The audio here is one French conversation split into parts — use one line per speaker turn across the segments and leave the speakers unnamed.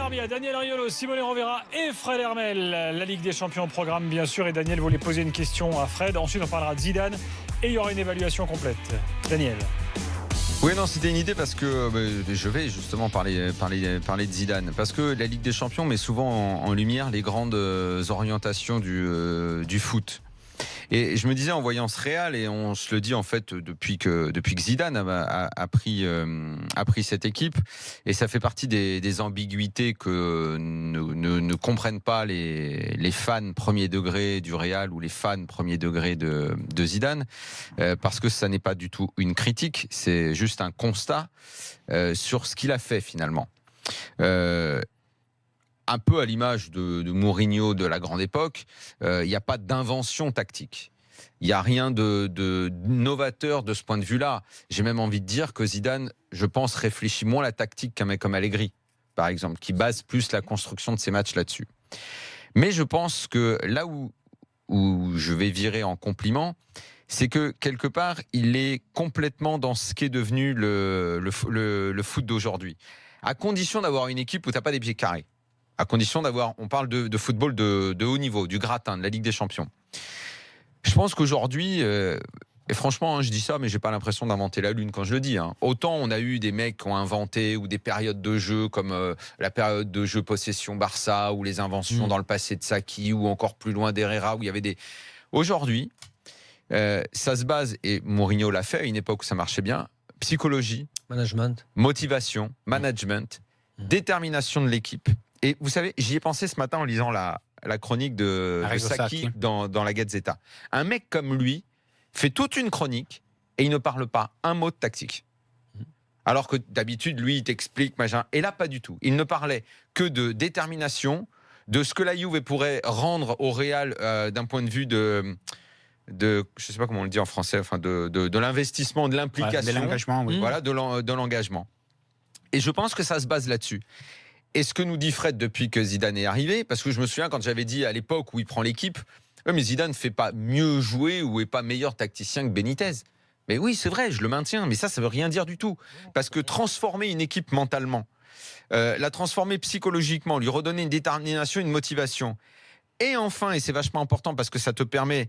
Berbia, Daniel Riolo, Simone Rovera et Fred Hermel. La Ligue des Champions au programme, bien sûr. Et Daniel voulait poser une question à Fred. Ensuite, on parlera de Zidane et il y aura une évaluation complète. Daniel.
Oui, non, c'était une idée parce que je vais justement parler de Zidane. Parce que la Ligue des Champions met souvent en lumière les grandes orientations du foot. Et je me disais en voyant ce Real, et on se le dit en fait depuis que Zidane a pris cette équipe, et ça fait partie des ambiguïtés que ne comprennent pas les fans premier degré du Real ou les fans premier degré de Zidane, parce que ça n'est pas du tout une critique, c'est juste un constat sur ce qu'il a fait finalement. Un peu à l'image de Mourinho de la grande époque, il n'y a pas d'invention tactique. Il n'y a rien de novateur de ce point de vue-là. J'ai même envie de dire que Zidane, je pense, réfléchit moins la tactique qu'un mec comme Allegri, par exemple, qui base plus la construction de ses matchs là-dessus. Mais je pense que là où je vais virer en compliment, c'est que quelque part, il est complètement dans ce qu'est devenu le foot d'aujourd'hui. À condition d'avoir une équipe où tu n'as pas des pieds carrés. À condition d'avoir, on parle de football de haut niveau, du gratin, de la Ligue des Champions. Je pense qu'aujourd'hui, et franchement, je dis ça, mais j'ai pas l'impression d'inventer la lune quand je le dis. Autant on a eu des mecs qui ont inventé, ou des périodes de jeu, comme la période de jeu possession Barça, ou les inventions dans le passé de Saki, ou encore plus loin d'Herrera, où il y avait des... Aujourd'hui, ça se base, et Mourinho l'a fait à une époque où ça marchait bien, psychologie,
management,
motivation, management, détermination de l'équipe. Et vous savez, j'y ai pensé ce matin en lisant la chronique de Saki dans la Gazzetta. Un mec comme lui fait toute une chronique et il ne parle pas un mot de tactique. Alors que d'habitude, lui, il t'explique, machin. Et là, pas du tout. Il ne parlait que de détermination, de ce que la Juve pourrait rendre au Real d'un point de vue de je sais pas comment on le dit en français, enfin de l'investissement, de l'implication.
De l'engagement, oui.
Voilà, de l'engagement. Et je pense que ça se base là-dessus. Et ce que nous dit Fred depuis que Zidane est arrivé, parce que je me souviens quand j'avais dit à l'époque où il prend l'équipe, mais Zidane ne fait pas mieux jouer ou est pas meilleur tacticien que Benitez. Mais oui, c'est vrai, je le maintiens, mais ça veut rien dire du tout. Parce que transformer une équipe mentalement, la transformer psychologiquement, lui redonner une détermination, une motivation, et enfin, et c'est vachement important parce que ça te permet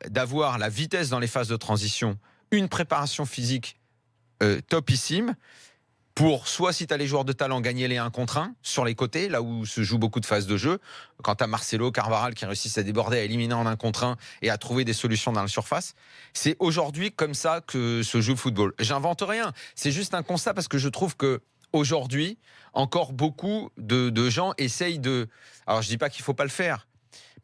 d'avoir la vitesse dans les phases de transition, une préparation physique topissime, pour soit, si tu as les joueurs de talent, gagner les 1 contre 1 sur les côtés, là où se joue beaucoup de phases de jeu. Quand tu as Marcelo, Carvajal qui réussissent à déborder, à éliminer en 1 contre 1 et à trouver des solutions dans la surface. C'est aujourd'hui comme ça que se joue le football. J'invente rien, c'est juste un constat parce que je trouve que aujourd'hui, encore beaucoup de gens essayent de... Alors je dis pas qu'il faut pas le faire,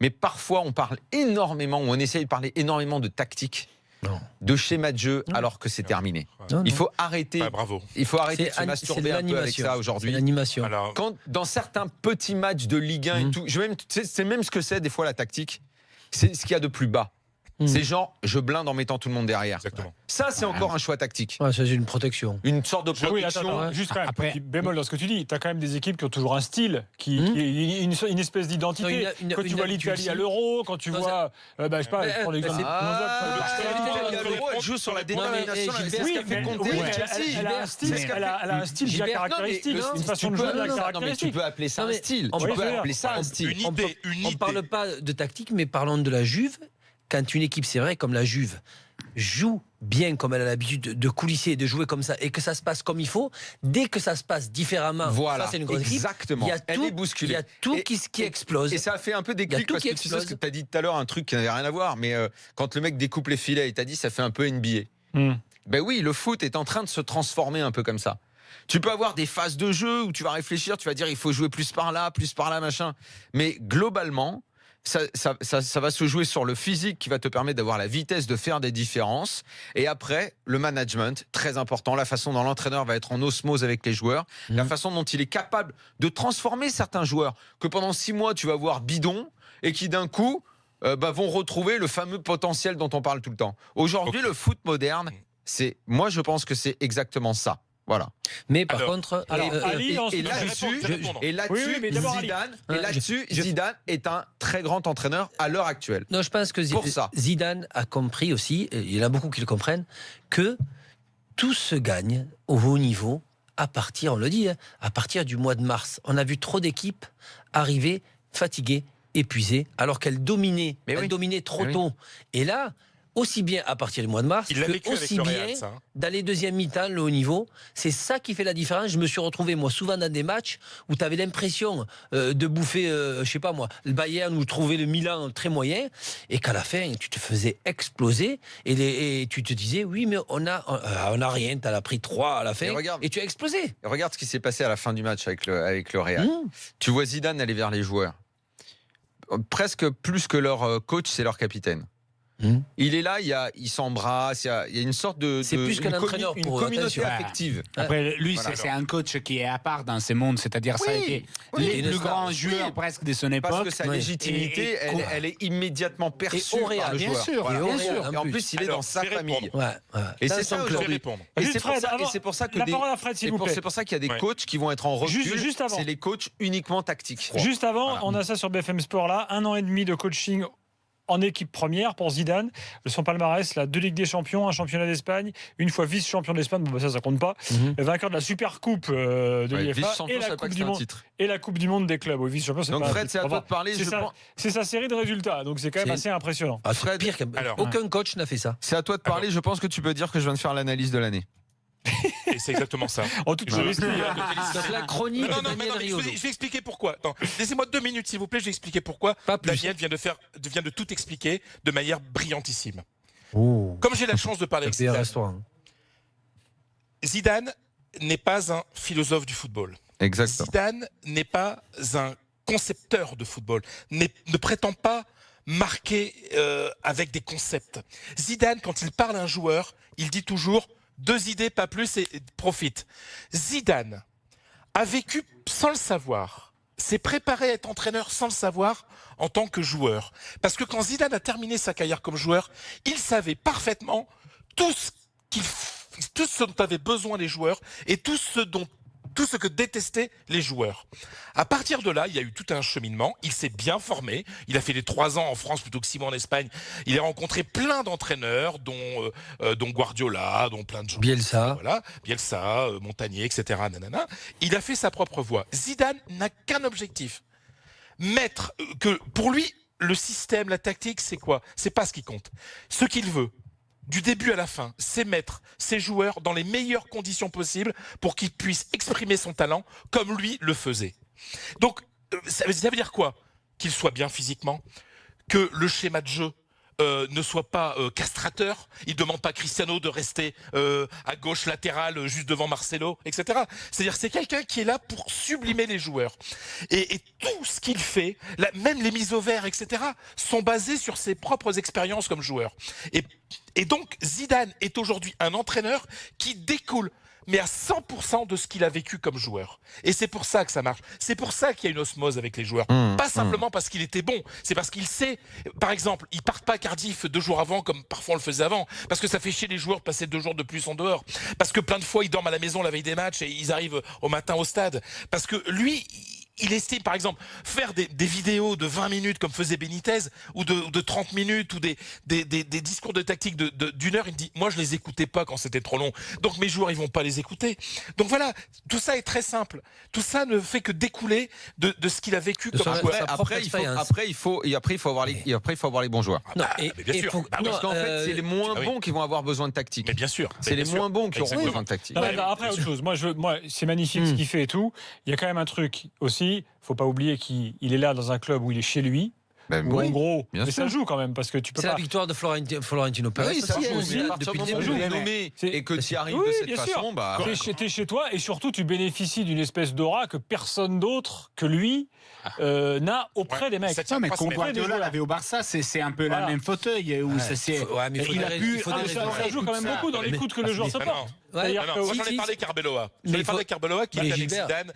mais parfois on parle énormément, ou on essaye de parler énormément de tactique. Non. De schéma de jeu alors que c'est terminé.
Non.
Il faut arrêter.
Bravo.
Il faut arrêter de se masturber un peu avec ça aujourd'hui.
C'est l'animation.
Alors...
Quand dans certains petits matchs de Ligue 1 et tout, c'est même ce que c'est des fois la tactique. C'est ce qu'il y a de plus bas. C'est genre, je blinde en mettant tout le monde derrière.
Exactement.
Ça, c'est encore un choix tactique.
Ouais, ça, c'est une protection.
Une sorte de protection.
Oui, attends, juste un petit bémol dans ce que tu dis. Tu as quand même des équipes qui ont toujours un style, qui une espèce d'identité. Quand tu vois l'Italie à l'Euro, quand tu vois, je sais pas, pour l'exemple.
Elle joue sur la détermination,
elle a un style bien caractéristique, une façon de jouer bien caractéristique.
Tu peux appeler ça un style.
On
Une
parle pas de tactique, mais parlons de la Juve. Quand une équipe, c'est vrai, comme la Juve, joue bien comme elle a l'habitude de coulisser et de jouer comme ça, et que ça se passe comme il faut, dès que ça se passe différemment,
voilà,
ça c'est une grosse
exactement.
équipe, il y a tout qui explose.
Et ça a fait un peu des clics, parce que tu sais ce que tu as dit tout à l'heure, un truc qui n'avait rien à voir, mais quand le mec découpe les filets, il t'a dit ça fait un peu NBA. Ben oui, le foot est en train de se transformer un peu comme ça. Tu peux avoir des phases de jeu où tu vas réfléchir, tu vas dire il faut jouer plus par là, machin. Mais globalement, ça va se jouer sur le physique qui va te permettre d'avoir la vitesse de faire des différences. Et après, le management, très important, la façon dont l'entraîneur va être en osmose avec les joueurs, la façon dont il est capable de transformer certains joueurs que pendant 6 mois tu vas voir bidon et qui d'un coup vont retrouver le fameux potentiel dont on parle tout le temps. Aujourd'hui, le foot moderne, moi je pense que c'est exactement ça. Voilà.
Mais par contre,
Zidane est un très grand entraîneur à l'heure actuelle.
Non, je pense que Zidane a compris aussi, et il y en a beaucoup qui le comprennent, que tout se gagne au haut niveau à partir, on le dit, à partir du mois de mars. On a vu trop d'équipes arriver fatiguées, épuisées, alors qu'elles dominaient, dominaient trop tôt. Et là, aussi bien à partir du mois de mars, aussi bien dans les deuxièmes mi-temps, le haut niveau. C'est ça qui fait la différence. Je me suis retrouvé, moi, souvent dans des matchs où tu avais l'impression de bouffer, je sais pas moi, le Bayern ou trouver le Milan très moyen, et qu'à la fin, tu te faisais exploser, et tu te disais, oui, mais on a rien, tu as pris 3 à la fin, et tu as explosé.
Et regarde ce qui s'est passé à la fin du match avec le Real. Tu vois Zidane aller vers les joueurs. Presque plus que leur coach, c'est leur capitaine. Il est là, il s'embrasse, il y a une sorte de
c'est plus qu'un entraîneur
une communauté affective.
Après, lui, c'est un coach qui est à part dans ce monde, c'est-à-dire ça a été le plus grand joueur presque de son époque.
Parce que sa légitimité, elle est immédiatement perçue par le joueur.
Bien sûr.
Et en plus, il est dans sa famille.
Et c'est ça aujourd'hui.
Et c'est pour ça que c'est pour ça qu'il y a des coachs qui vont être en recul. C'est les coachs uniquement tactiques.
Juste avant, on a ça sur BFM Sport là, 1 an et demi de coaching en équipe première pour Zidane. Son palmarès, là, 2 Ligues des Champions, un championnat d'Espagne, une fois vice-champion d'Espagne, bon, ça compte pas. Vainqueur de la Super Coupe de l'UEFA et la Coupe du Monde et la Coupe du Monde des clubs. Vice-champion, c'est
donc
pas
Fred, c'est à toi de parler.
C'est sa série de résultats, donc c'est quand même assez impressionnant.
Fred, pire aucun coach n'a fait ça.
C'est à toi de parler. Je pense que tu peux dire que je viens de faire l'analyse de l'année.
Et c'est exactement ça.
En toute modestie.
Donc la chronique de Daniel Riolo.
Je vais expliquer pourquoi. Laissez-moi 2 minutes, s'il vous plaît. Je vais expliquer pourquoi. Daniel vient de tout expliquer de manière brillantissime. Comme j'ai la chance de parler avec Zidane. Zidane n'est pas un philosophe du football.
Exactement.
Zidane n'est pas un concepteur de football. Ne prétend pas marquer avec des concepts. Zidane, quand il parle à un joueur, il dit toujours 2 idées, pas plus, et profite. Zidane a vécu sans le savoir, s'est préparé à être entraîneur sans le savoir en tant que joueur. Parce que quand Zidane a terminé sa carrière comme joueur, il savait parfaitement tout ce dont avaient besoin les joueurs et tout ce que détestaient les joueurs. À partir de là, il y a eu tout un cheminement. Il s'est bien formé. Il a fait les 3 ans en France plutôt que 6 mois en Espagne. Il a rencontré plein d'entraîneurs, dont Guardiola, dont plein de gens.
Bielsa.
Voilà, Bielsa, Montagnier, etc. Nanana. Il a fait sa propre voie. Zidane n'a qu'un objectif. Pour lui, le système, la tactique, c'est quoi? C'est pas ce qui compte. Ce qu'il veut, du début à la fin, c'est mettre ses joueurs dans les meilleures conditions possibles pour qu'ils puissent exprimer son talent comme lui le faisait. Donc, ça veut dire quoi? Qu'il soit bien physiquement, que le schéma de jeu ne soit pas castrateur. Il ne demande pas à Cristiano de rester à gauche latérale juste devant Marcelo, etc. C'est-à-dire c'est quelqu'un qui est là pour sublimer les joueurs. Et tout ce qu'il fait, même les mises au vert, etc., sont basées sur ses propres expériences comme joueur. Et donc Zidane est aujourd'hui un entraîneur qui découle mais à 100% de ce qu'il a vécu comme joueur. Et c'est pour ça que ça marche. C'est pour ça qu'il y a une osmose avec les joueurs. Pas simplement parce qu'il était bon, c'est parce qu'il sait, par exemple, ils partent pas à Cardiff 2 jours avant comme parfois on le faisait avant, parce que ça fait chier les joueurs de passer 2 jours de plus en dehors, parce que plein de fois ils dorment à la maison la veille des matchs et ils arrivent au matin au stade, parce que lui, il estime, par exemple, faire des vidéos de 20 minutes comme faisait Benitez, ou de 30 minutes, ou des discours de tactique d'1 heure. Il me dit, moi je les écoutais pas quand c'était trop long, donc mes joueurs ils vont pas les écouter. Donc voilà, tout ça est très simple. Tout ça ne fait que découler de ce qu'il a vécu comme joueur.
Après, il faut avoir les bons joueurs.
Bien sûr.
Parce qu'en fait, c'est les moins bons qui vont avoir besoin de tactique.
Mais bien sûr.
C'est les moins bons qui auront besoin de tactique.
Après, autre chose. Moi, c'est magnifique ce qu'il fait et tout. Il y a quand même un truc aussi. Faut pas oublier qu'il est là dans un club où il est chez lui. En gros, mais ça joue quand même parce que tu peux
pas. C'est la victoire de Florentino Pérez.
Ça joue aussi. Depuis le début, nommé et que tu y arrives de cette façon,
t'es chez toi et surtout tu bénéficies d'une espèce d'aura que personne d'autre que lui n'a auprès des mecs.
Mais quand Guardiola l'avait au Barça, c'est un peu la même fauteuil où il a pu.
Ça joue quand même beaucoup dans l'écoute que le joueur se porte.
J'en ai parlé avec Arbeloa. J'en ai parlé avec Arbeloa qui était avec Zidane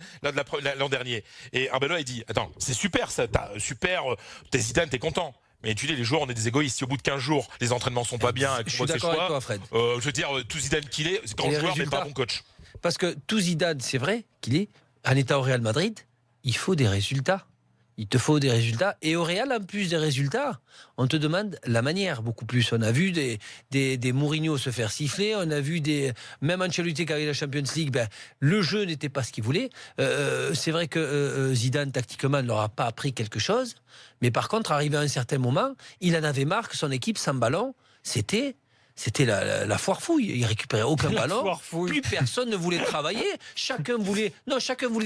l'an dernier. Et Arbeloa il dit, attends, c'est super ça, t'es Zidane, t'es content. Mais tu dis, les joueurs, on est des égoïstes. Si au bout de 15 jours, les entraînements sont pas bien,
je suis d'accord avec toi, Fred.
Je veux dire, tout Zidane qu'il est, c'est grand joueur, mais pas bon coach.
Parce que tout Zidane, c'est vrai qu'il est en état au Real Madrid, il faut des résultats. Il te faut des résultats. Et au Real, en plus des résultats, on te demande la manière beaucoup plus. On a vu des Mourinho se faire siffler. On a vu même Ancelotti qui avait la Champions League. Le jeu n'était pas ce qu'il voulait. C'est vrai que Zidane, tactiquement, ne leur a pas appris quelque chose. Mais par contre, arrivé à un certain moment, il en avait marre que son équipe sans ballon, c'était la foire fouille. Il récupérait aucun ballon. Plus personne ne voulait travailler. Chacun voulait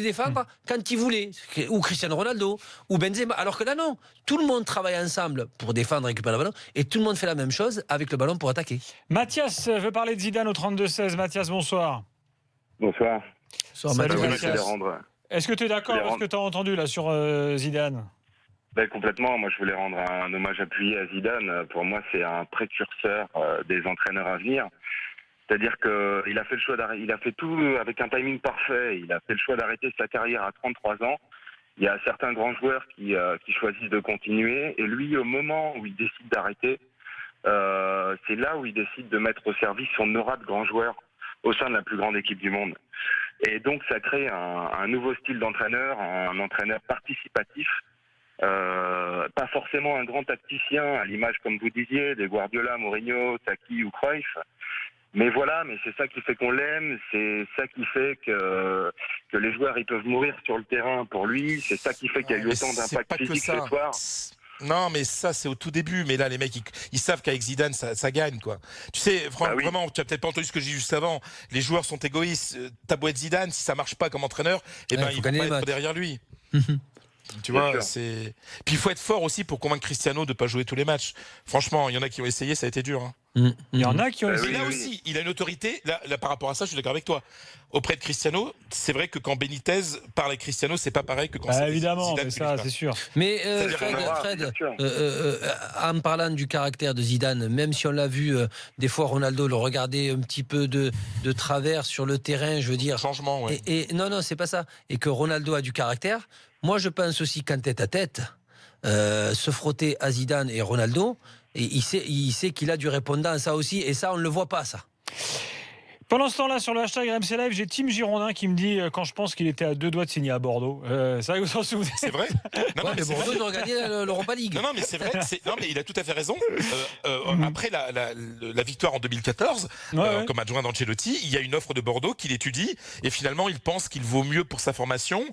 défendre quand il voulait. Ou Cristiano Ronaldo, ou Benzema. Alors que là, non. Tout le monde travaille ensemble pour défendre, récupérer le ballon. Et tout le monde fait la même chose avec le ballon pour attaquer.
Mathias veut parler de Zidane au 32-16. Mathias, bonsoir.
Bonsoir.
Salut, Mathias.
Rendre...
Est-ce que tu es d'accord avec ce que tu as entendu là sur Zidane?
Complètement. Moi, je voulais rendre un hommage appuyé à Zidane. Pour moi, c'est un précurseur des entraîneurs à venir. C'est-à-dire qu'il a fait le choix d'arrêter. Il a fait tout avec un timing parfait. Il a fait le choix d'arrêter sa carrière à 33 ans. Il y a certains grands joueurs qui choisissent de continuer. Et lui, au moment où il décide d'arrêter, c'est là où il décide de mettre au service son aura de grand joueur au sein de la plus grande équipe du monde. Et donc, ça crée un nouveau style d'entraîneur, un entraîneur participatif. Pas forcément un grand tacticien, à l'image, comme vous disiez, des Guardiola, Mourinho, Taki ou Cruyff. Mais voilà, c'est ça qui fait qu'on l'aime, c'est ça qui fait que les joueurs ils peuvent mourir sur le terrain pour lui, c'est ça qui fait qu'il y a eu autant d'impact physique ce soir.
Non, mais ça, c'est au tout début. Mais là, les mecs, ils savent qu'avec Zidane, ça gagne, quoi. Tu sais, vraiment, tu as peut-être pas entendu ce que j'ai dit juste avant. Les joueurs sont égoïstes. T'as beau être Zidane, si ça marche pas comme entraîneur, ils vont pas être derrière lui. Tu vois, c'est. Puis il faut être fort aussi pour convaincre Cristiano de pas jouer tous les matchs. Franchement, il y en a qui ont essayé, ça a été dur.
Il y en a qui ont essayé.
Et là aussi, il a une autorité. Là, par rapport à ça, je suis d'accord avec toi. Auprès de Cristiano, c'est vrai que quand Benitez parle avec Cristiano, c'est pas pareil que quand c'est
évidemment,
Zidane.
mais ça, c'est sûr.
Mais Fred, en parlant du caractère de Zidane, même si on l'a vu, des fois Ronaldo le regardait un petit peu de travers sur le terrain, je veux dire.
Changement, ouais.
Et non, c'est pas ça. Et que Ronaldo a du caractère. Moi, je pense aussi qu'en tête à tête, se frotter à Zidane et Ronaldo, et il sait qu'il a du répondant, ça aussi, et ça, on ne le voit pas, ça.
Pendant ce temps-là, sur le hashtag RMC Live, j'ai Tim Girondin qui me dit quand je pense qu'il était à 2 doigts de signer à Bordeaux. C'est vrai que vous en souvenez.
C'est vrai.
Non, mais Bordeaux doit gagner l'Europa League.
Non, mais c'est vrai. Non, mais il a tout à fait raison. Après la victoire en 2014, comme adjoint d'Ancelotti, il y a une offre de Bordeaux qu'il étudie et finalement il pense qu'il vaut mieux pour sa formation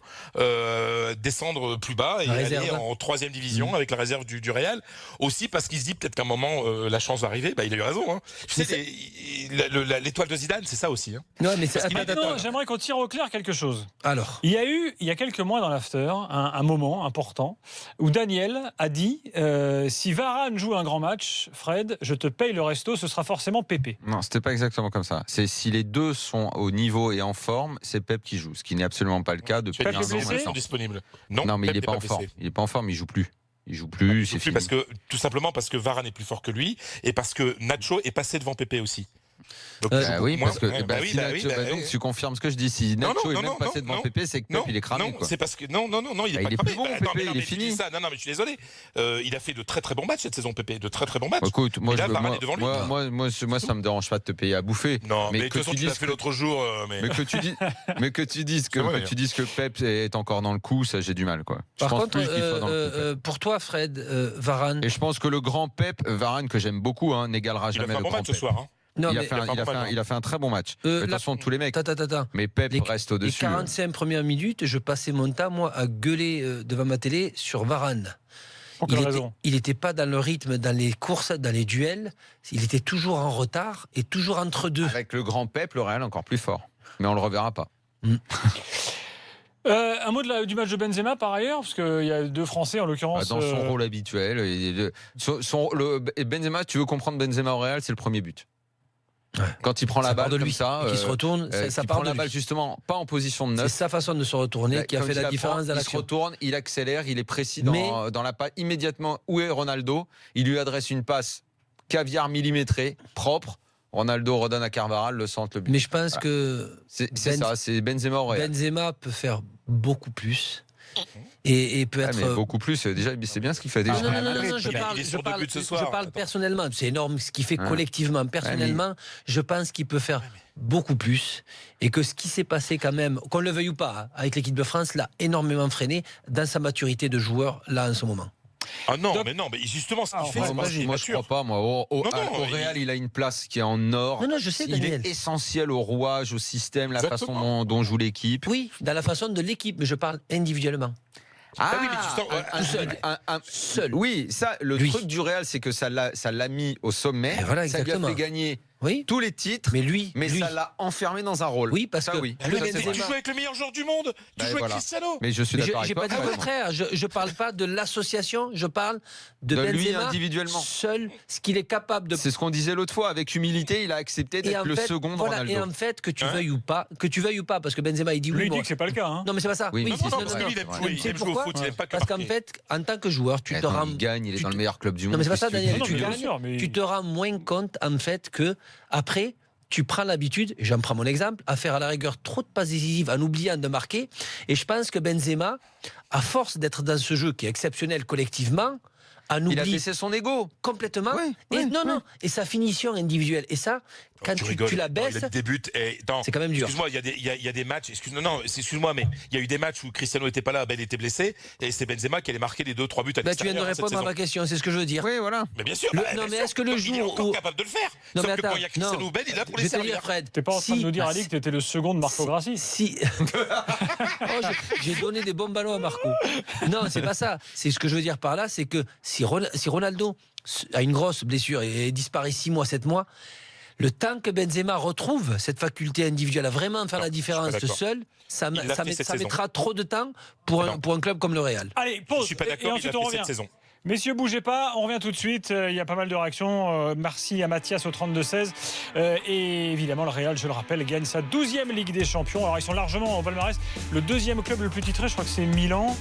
descendre plus bas et aller en 3e division avec la réserve du Real. Aussi parce qu'il se dit peut-être qu'à un moment la chance va arriver. Il a eu raison. Hein. Tu sais, l'étoile de Zidane, c'est ça aussi. Hein.
Non, mais
maintenant, j'aimerais qu'on tire au clair quelque chose.
Alors,
il y a quelques mois dans l'after, un moment important où Daniel a dit si Varane joue un grand match, Fred, je te paye le resto, ce sera forcément Pépé.
Non, c'était pas exactement comme ça. C'est si les deux sont au niveau et en forme, c'est Pep qui joue, ce qui n'est absolument pas le cas depuis un an maintenant.
Disponible.
Non, mais il n'est pas en forme. Il n'est pas en forme, il joue plus. Il joue plus, c'est fini.
Tout simplement parce que Varane est plus fort que lui et parce que Nacho est passé devant Pépé aussi.
Donc, donc tu confirmes ce que je dis. Si Nacho est même passé devant Pépé, c'est que Pep il est cramé.
Non, c'est parce que non, il est pas
plus bon. Pépé, il est fini.
Non, mais je suis désolé. Il a fait de très très bons matchs cette saison, Pépé, de très très bons matchs.
Écoute, moi ça me dérange pas de te payer à bouffer.
Non, mais de toute façon tu l'as fait l'autre jour. Mais
que tu dises que Pep est encore dans le coup, ça j'ai du mal quoi.
Par contre, pour toi, Fred, Varane.
Et je pense que le grand Pep, Varane que j'aime beaucoup, n'égalera jamais le grand Pep.
Il a fait un bon match ce soir.
Non,
il a fait un très bon match. De toute façon, tous les mecs. Mais Pep reste au-dessus.
Les 45 premières minutes, je passais mon temps, moi, à gueuler devant ma télé sur Varane. Il n'était pas dans le rythme, dans les courses, dans les duels. Il était toujours en retard et toujours entre deux.
Avec le grand Pep, le Real encore plus fort. Mais on ne le reverra pas.
Un mot du match de Benzema par ailleurs, parce qu'il y a deux Français en l'occurrence.
Dans son rôle habituel. Benzema, tu veux comprendre Benzema au Real, c'est le premier but. Ouais. Quand il prend la balle comme ça,
qui se retourne, ça
prend la balle justement pas en position de neuf.
C'est sa façon de se retourner qui a fait la différence dans l'action.
Il se retourne, il accélère, il est précis dans la passe. Immédiatement, où est Ronaldo? Il lui adresse une passe caviar millimétrée, propre. Ronaldo redonne à Carvajal, le centre, le but.
Mais je pense que
c'est Benzema au Real.
Benzema peut faire beaucoup plus. et peut
Ah,
être.
mais beaucoup plus. Déjà, c'est bien ce qu'il fait déjà.
Non, je
Il est sur 2 buts ce soir.
je parle personnellement. C'est énorme ce qu'il fait
Ouais.
collectivement. Personnellement, je pense qu'il peut faire beaucoup plus et que ce qui s'est passé quand même, qu'on le veuille ou pas, hein, avec l'équipe de France, l'a énormément freiné dans sa maturité de joueur là en ce moment.
Ah non,
Donc-
mais justement, ce qu'il
Alors,
fait, c'est
Moi,
parce qu'il est
moi, je
mature.
crois pas. Moi, au
Non, non,
Real, il a une place qui est en or.
Non, je sais,
Il
Daniel.
est essentiel au rouage, au système, la
Exactement.
façon dont joue l'équipe.
Oui, dans la façon de l'équipe, mais je parle individuellement.
Ah oui, mais justement,
Seul.
Oui, ça, le
Lui.
truc du Real, c'est que ça l'a mis au sommet.
Et voilà,
ça lui a
exactement.
fait gagner
Oui,
tous les titres,
mais lui,
ça l'a enfermé dans un rôle.
Oui, parce
ça,
que
oui.
le
Ça, c'est
Benzema-
vrai.
tu joues avec le meilleur joueur du monde. Tu
Ben
joues avec
voilà.
Cristiano.
Mais je suis
Mais
d'accord
j'ai
avec
pas
toi.
dit le
complètement.
contraire. Je parle pas de l'association, je parle de
lui
Benzema
individuellement.
seul, ce qu'il est capable de.
C'est ce qu'on disait l'autre fois. Avec humilité, il a accepté
Et
d'être
en
le
fait,
second de
voilà,
Ronaldo.
et en fait, que tu
Hein
veuilles ou pas, parce que Benzema il dit
Lui,
oui.
il dit
bon.
que c'est pas le cas. Hein.
Non, mais c'est pas ça.
Oui,
Oui,
non,
c'est-
non,
parce que lui, il aime
vrai.
jouer.
Tu sais
Il aime jouer au
pourquoi
foot. Il aime pas que
Parce qu'en
marquer.
fait, en tant que joueur, tu te
Attends,
rends.
il gagne, il est
tu
dans
te-
le meilleur club du monde.
Non, mais c'est pas ça,
Qu'est-ce que tu
Daniel.
veux
Non,
Tu
mais bien
gagnes,
sûr, mais-
tu te rends moins compte en fait que après. Tu prends l'habitude, et j'en prends mon exemple, à faire à la rigueur trop de passes décisives en oubliant de marquer. Et je pense que Benzema, à force d'être dans ce jeu qui est exceptionnel collectivement, en
Il a
oublie
baissé son ego.
complètement.
Oui,
et
oui,
non, et sa finition individuelle. Et ça, quand tu
rigoles.
la baisses,
Il débute.
c'est quand même dur.
Excuse-moi, il y a des matchs. Excuse-moi, mais il y a eu des matchs où Cristiano n'était pas là, il était blessé, et c'est Benzema qui allait marquer les 2-3 buts à
Bah, tu viens de
l'extérieur cette
répondre à
saison.
ma question, c'est ce que je veux dire.
Oui, voilà.
Mais bien sûr.
Le-
bah,
non,
bien
mais
sûr.
est-ce que le
Il est
jour
encore
où-
capable de le faire.
Non,
Sauf
mais
que quand
attends,
il y a Cristiano
non.
Bell, il est là pour
Je
les
vais te dire,
servir.
Fred.
T'es pas en train de nous dire, Ali,
si-
que t'étais le second de Marco Grassi.
Si. Oh, j'ai donné des bons ballons à Marco. Non, c'est pas ça. C'est ce que je veux dire par là, c'est que si Ronaldo a une grosse blessure et disparaît 6 mois, 7 mois, le temps que Benzema retrouve cette faculté individuelle à vraiment faire la différence
d'accord.
seul, ça
Il l'a fait cette saison.
mettra trop de temps pour un club comme le Real.
Allez,
Je
pause.
suis pas
Et
d'accord, il
ensuite,
a
on
fait
revient.
cette saison.
Messieurs, bougez pas, on revient tout de suite. Il y a pas mal de réactions. Merci à Mathias au 32-16. Et évidemment, le Real, je le rappelle, gagne sa 12e Ligue des Champions. Alors, ils sont largement au palmarès. Le deuxième club le plus titré, je crois que c'est Milan.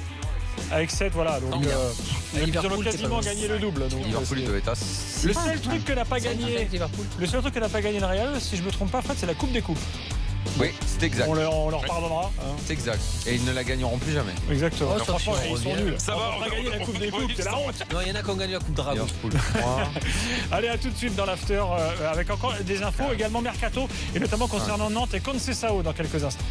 Avec 7, voilà. Donc,
Milan.
ils ont
Liverpool,
quasiment
c'est pas-
gagné le double. Donc,
Liverpool, il
c'est-
devait être à
le seul truc que n'a pas gagné,
Liverpool.
le seul truc que n'a pas gagné le Real, si je me trompe pas, Fred, c'est la Coupe des Coupes.
Oui, c'est exact.
On leur pardonnera. hein.
C'est exact. Et ils ne la gagneront plus jamais.
Exactement.
Oh,
Alors,
sauf si
franchement,
on
ils sont
revient.
nuls.
Ça va,
on a gagné la Coupe des Coupes, c'est la honte.
Non, il y en a qui ont gagné la Coupe Dragon.
Liverpool 3.
Allez, à tout de suite dans l'after avec encore des infos, également Mercato, et notamment concernant Nantes et Conceição dans quelques instants.